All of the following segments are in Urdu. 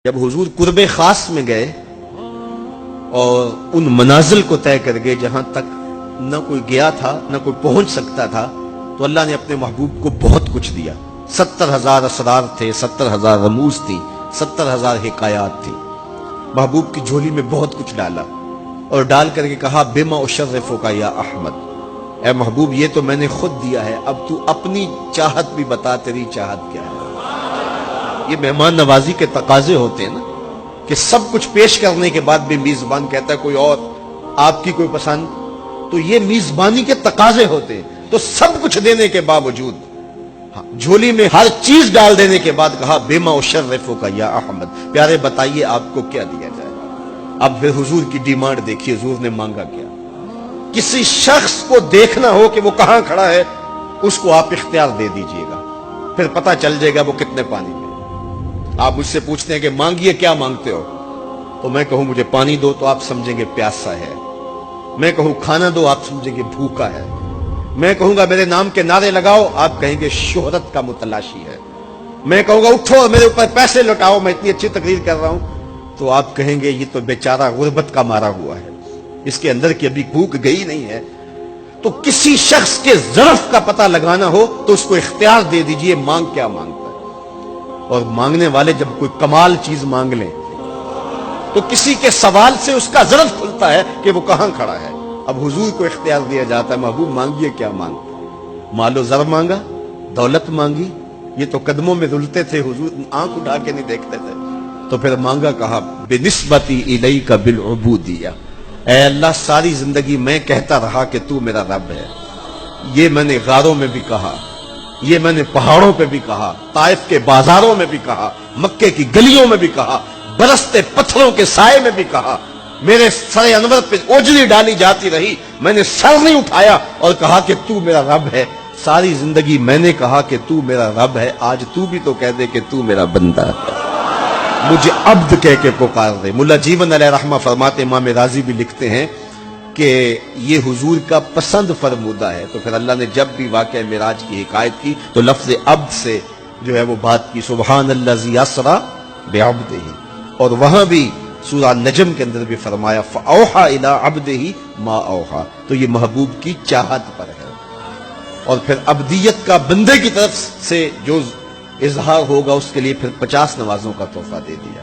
جب حضور قرب خاص میں گئے اور ان منازل کو طے کر گئے جہاں تک نہ کوئی گیا تھا نہ کوئی پہنچ سکتا تھا، تو اللہ نے اپنے محبوب کو بہت کچھ دیا۔ 70,000 اسرار تھے، 70,000 رموز تھی، 70,000 حکایات تھی۔ محبوب کی جھولی میں بہت کچھ ڈالا اور ڈال کر کے کہا بما اشرفک یا احمد، اے محبوب یہ تو میں نے خود دیا ہے، اب تو اپنی چاہت بھی بتا، تیری چاہت کیا ہے۔ یہ مہمان نوازی کے تقاضے ہوتے ہیں نا، کہ سب کچھ پیش کرنے کے بعد بھی میزبان کہتا ہے کوئی اور، آپ کی کوئی پسند، تو یہ میزبانی کے تقاضے ہوتے ہیں۔ تو سب کچھ دینے کے باوجود جھولی میں ہر چیز ڈال دینے کے بعد کہا بما اشرفک یا احمد، پیارے بتائیے آپ کو کیا دیا جائے۔ اب پھر حضور کی ڈیمانڈ دیکھیے، حضور نے مانگا کیا۔ کسی شخص کو دیکھنا ہو کہ وہ کہاں کھڑا ہے، اس کو آپ اختیار دے دیجئے گا، پھر پتہ چل جائے گا وہ کتنے پانی میں۔ آپ مجھ سے پوچھتے ہیں کہ مانگیے کیا مانگتے ہو، تو میں کہوں مجھے پانی دو تو آپ سمجھیں گے پیاسا ہے، میں کہوں کھانا دو آپ سمجھیں گے بھوکا ہے، میں کہوں گا میرے نام کے نعرے لگاؤ آپ کہیں گے شہرت کا متلاشی ہے، میں کہوں گا اٹھو اور میرے اوپر پیسے لوٹاؤ میں اتنی اچھی تقریر کر رہا ہوں، تو آپ کہیں گے یہ تو بیچارہ غربت کا مارا ہوا ہے، اس کے اندر کی ابھی بھوک گئی نہیں ہے۔ تو کسی شخص کے ظرف کا پتہ لگانا ہو تو اس کو اختیار دے دیجئے مانگ کیا مانگتا ہے۔ اور مانگنے والے جب کوئی کمال چیز مانگ لیں تو کسی کے سوال سے اس کا ظرف کھلتا ہے کہ وہ کہاں کھڑا ہے۔ اب حضور کو اختیار دیا جاتا ہے محبوب مانگیے کیا مانگتے، مال و زر مانگا، دولت مانگی، یہ تو قدموں میں رلتے تھے، حضور آنکھ اٹھا کے نہیں دیکھتے تھے، تو پھر مانگا کہا بنسبتی الیک بالعبودیہ، اے اللہ ساری زندگی میں کہتا رہا کہ تو میرا رب ہے، یہ میں نے غاروں میں بھی کہا، یہ میں نے پہاڑوں پہ بھی کہا، طائف کے بازاروں میں بھی کہا، مکے کی گلیوں میں بھی کہا، برستے پتھروں کے سائے میں بھی کہا، میرے سر انور پہ اوجلی ڈالی جاتی رہی، میں نے سر نہیں اٹھایا اور کہا کہ تو میرا رب ہے، ساری زندگی میں نے کہا کہ تو میرا رب ہے، آج تو بھی تو کہہ دے کہ تو میرا بندہ ہے، مجھے عبد کہہ کے پکار دے۔ ملا جیون علیہ رحمہ فرماتے، امام راضی بھی لکھتے ہیں کہ یہ حضور کا پسند فرمودہ ہے۔ تو پھر اللہ نے جب بھی واقعہ معراج کی حکایت کی تو لفظ عبد سے جو ہے وہ بات کی، سبحان الذی اسریٰ بعبدہ، اور وہاں بھی سورہ نجم کے اندر بھی فرمایا فاوحیٰ الی عبدہ ما اوحیٰ، تو یہ محبوب کی چاہت پر ہے۔ اور پھر عبدیت کا بندے کی طرف سے جو اظہار ہوگا اس کے لیے پھر 50 نمازوں کا تحفہ دے دیا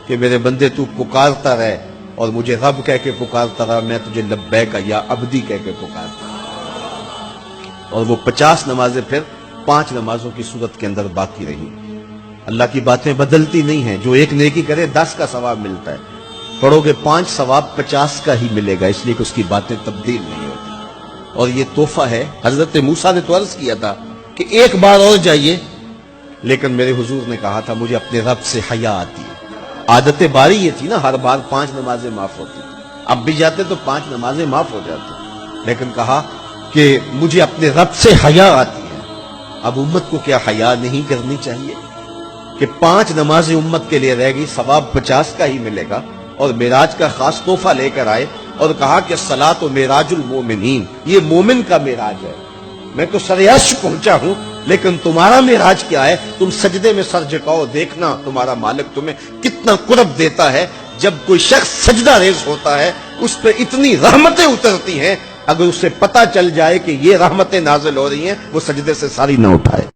کہ میرے بندے تو پکارتا رہے اور مجھے رب کہہ کے پکارتا رہا، میں تجھے لبیک یا عبدی کہہ کے پکارتا رہا۔ اور وہ 50 نمازیں پھر 5 نمازوں کی صورت کے اندر باقی رہی۔ اللہ کی باتیں بدلتی نہیں ہیں، جو ایک نیکی کرے 10 کا ثواب ملتا ہے، پڑھو گے 5 ثواب 50 کا ہی ملے گا، اس لیے کہ اس کی باتیں تبدیل نہیں ہوتی۔ اور یہ تحفہ ہے۔ حضرت موسیٰ نے تو عرض کیا تھا کہ ایک بار اور جائیے، لیکن میرے حضور نے کہا تھا مجھے اپنے رب سے حیا آتی ہے۔ عادت باری یہ تھی نا، ہر بار 5 نمازیں معاف ہوتی تھی، اب بھی جاتے تو 5 نمازیں معاف ہو جاتی، لیکن کہا کہ مجھے اپنے رب سے حیا آتی ہے۔ اب امت کو کیا حیا نہیں کرنی چاہیے کہ 5 نمازیں امت کے لیے رہ گئی، ثواب 50 کا ہی ملے گا، اور معراج کا خاص تحفہ لے کر آئے اور کہا کہ الصلاۃ معراج المومنین، یہ مومن کا معراج ہے، میں تو سر عرش پہنچا ہوں لیکن تمہارا معراج کیا ہے، تم سجدے میں سر جھکاؤ، دیکھنا تمہارا مالک تمہیں کتنا قرب دیتا ہے۔ جب کوئی شخص سجدہ ریز ہوتا ہے اس پہ اتنی رحمتیں اترتی ہیں، اگر اسے پتہ چل جائے کہ یہ رحمتیں نازل ہو رہی ہیں وہ سجدے سے ساری نہ اٹھائے۔